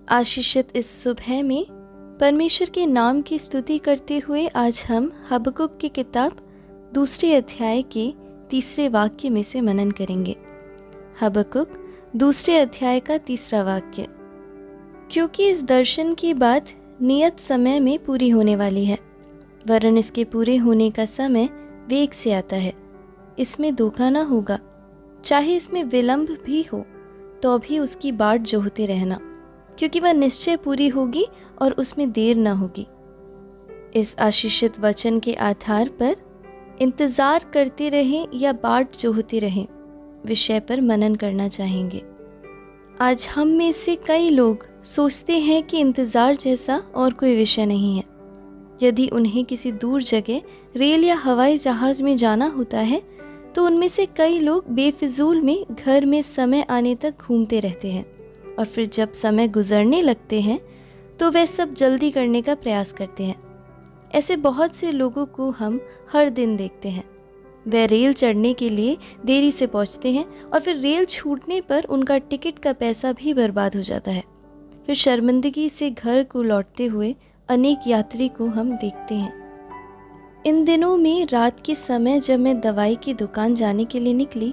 आशीषित इस सुबह में परमेश्वर के नाम की स्तुति करते हुए आज हम हबक्कुक की किताब दूसरे अध्याय के तीसरे वाक्य में से मनन करेंगे। हबक्कुक दूसरे अध्याय का तीसरा वाक्य। क्योंकि इस दर्शन की बात नियत समय में पूरी होने वाली है, वरन इसके पूरे होने का समय वेग से आता है। इसमें धोखा न होगा, चाहे इसमें विलंब भी हो तो भी उसकी बाट जोहते रहना, क्योंकि वह निश्चय पूरी होगी और उसमें देर न होगी। इस आशीषित वचन के आधार पर इंतज़ार करते रहें या बाट जोहते रहें विषय पर मनन करना चाहेंगे। आज हम में से कई लोग सोचते हैं कि इंतज़ार जैसा और कोई विषय नहीं है। यदि उन्हें किसी दूर जगह रेल या हवाई जहाज़ में जाना होता है तो उनमें से कई लोग बेफिजूल में घर में समय आने तक घूमते रहते हैं, और फिर जब समय गुजरने लगते हैं तो वे सब जल्दी करने का प्रयास करते हैं। ऐसे बहुत से लोगों को हम हर दिन देखते हैं। वे रेल चढ़ने के लिए देरी से पहुंचते हैं और फिर रेल छूटने पर उनका टिकट का पैसा भी बर्बाद हो जाता है। फिर शर्मिंदगी से घर को लौटते हुए अनेक यात्री को हम देखते हैं। इन दिनों में रात के समय जब मैं दवाई की दुकान जाने के लिए निकली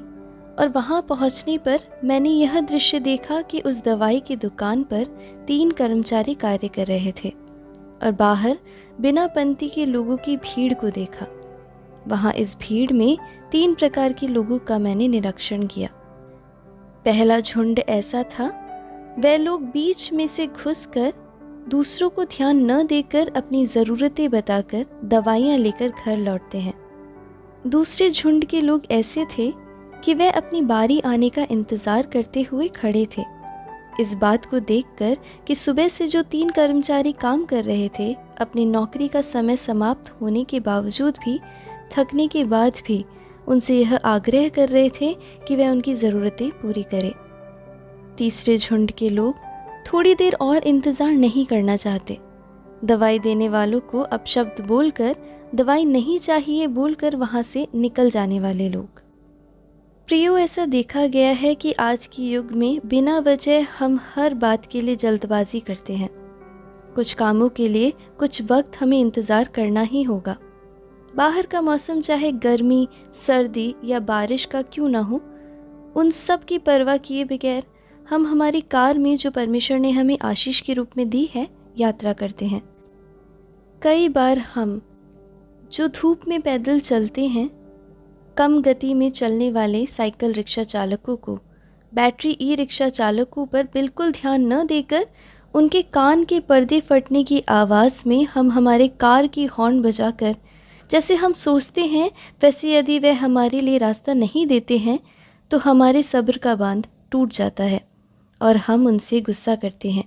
और वहां पहुंचने पर मैंने यह दृश्य देखा कि उस दवाई की दुकान पर 3 कर्मचारी कार्य कर रहे थे और बाहर बिना पंक्ति के लोगों की भीड़ को देखा। वहां इस भीड़ में 3 प्रकार के लोगों का मैंने निरीक्षण किया। पहला झुंड ऐसा था, वे लोग बीच में से घुसकर दूसरों को ध्यान न देकर अपनी ज़रूरतें बताकर दवाइयाँ लेकर घर लौटते हैं। दूसरे झुंड के लोग ऐसे थे कि वे अपनी बारी आने का इंतज़ार करते हुए खड़े थे। इस बात को देखकर कि सुबह से जो 3 कर्मचारी काम कर रहे थे, अपनी नौकरी का समय समाप्त होने के बावजूद भी, थकने के बाद भी उनसे यह आग्रह कर रहे थे कि वे उनकी ज़रूरतें पूरी करें। तीसरे झुंड के लोग थोड़ी देर और इंतज़ार नहीं करना चाहते। दवाई देने वालों को अपशब्द बोलकर, दवाई नहीं चाहिए बोलकर वहाँ से निकल जाने वाले लोग। प्रियो, ऐसा देखा गया है कि आज के युग में बिना वजह हम हर बात के लिए जल्दबाजी करते हैं। कुछ कामों के लिए कुछ वक्त हमें इंतज़ार करना ही होगा। बाहर का मौसम चाहे गर्मी, सर्दी या बारिश का क्यों ना हो, उन सब की परवाह किए बगैर हम हमारी कार में जो परमेश्वर ने हमें आशीष के रूप में दी है, यात्रा करते हैं। कई बार हम जो धूप में पैदल चलते हैं, कम गति में चलने वाले साइकिल रिक्शा चालकों को, बैटरी ई रिक्शा चालकों पर बिल्कुल ध्यान न देकर उनके कान के पर्दे फटने की आवाज़ में हम हमारे कार की हॉर्न बजाकर, जैसे हम सोचते हैं वैसे यदि वे हमारे लिए रास्ता नहीं देते हैं तो हमारे सब्र का बांध टूट जाता है और हम उनसे गुस्सा करते हैं।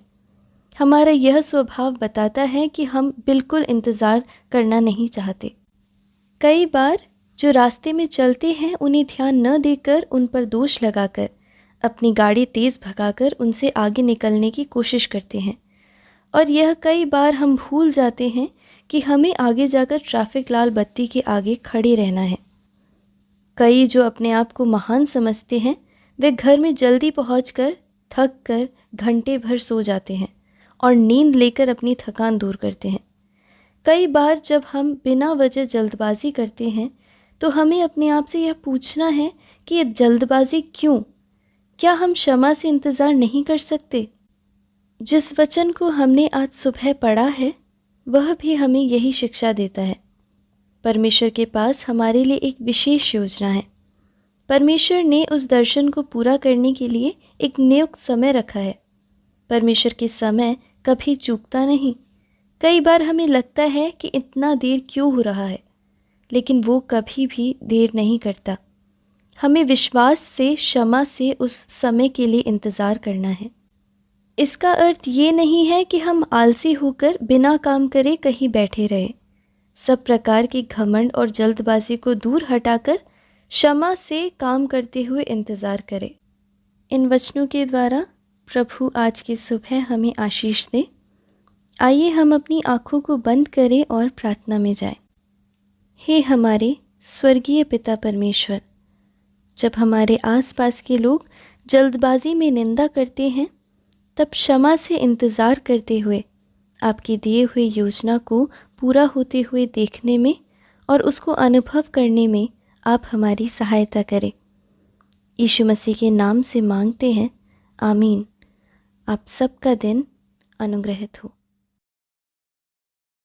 हमारा यह स्वभाव बताता है कि हम बिल्कुल इंतज़ार करना नहीं चाहते। कई बार जो रास्ते में चलते हैं उन्हें ध्यान न देकर, उन पर दोष लगाकर, अपनी गाड़ी तेज़ भगाकर उनसे आगे निकलने की कोशिश करते हैं, और यह कई बार हम भूल जाते हैं कि हमें आगे जाकर ट्रैफिक लाल बत्ती के आगे खड़े रहना है। कई जो अपने आप को महान समझते हैं, वे घर में जल्दी पहुंचकर थक कर घंटे भर सो जाते हैं और नींद लेकर अपनी थकान दूर करते हैं। कई बार जब हम बिना वजह जल्दबाजी करते हैं तो हमें अपने आप से यह पूछना है कि ये जल्दबाजी क्यों? क्या हम क्षमा से इंतज़ार नहीं कर सकते? जिस वचन को हमने आज सुबह पढ़ा है वह भी हमें यही शिक्षा देता है। परमेश्वर के पास हमारे लिए एक विशेष योजना है। परमेश्वर ने उस दर्शन को पूरा करने के लिए एक नियुक्त समय रखा है। परमेश्वर के समय कभी चूकता नहीं। कई बार हमें लगता है कि इतना देर क्यों हो रहा है, लेकिन वो कभी भी देर नहीं करता। हमें विश्वास से, क्षमा से उस समय के लिए इंतज़ार करना है। इसका अर्थ ये नहीं है कि हम आलसी होकर बिना काम करे कहीं बैठे रहे। सब प्रकार की घमंड और जल्दबाजी को दूर हटाकर क्षमा से काम करते हुए इंतज़ार करें। इन वचनों के द्वारा प्रभु आज की सुबह हमें आशीष दे। आइए हम अपनी आँखों को बंद करें और प्रार्थना में जाएं। हे हमारे स्वर्गीय पिता परमेश्वर, जब हमारे आसपास के लोग जल्दबाजी में निंदा करते हैं तब क्षमा से इंतज़ार करते हुए आपकी दिए हुए योजना को पूरा होते हुए देखने में और उसको अनुभव करने में आप हमारी सहायता करें। यीशु मसीह के नाम से मांगते हैं, आमीन। आप सबका दिन अनुग्रहित हो।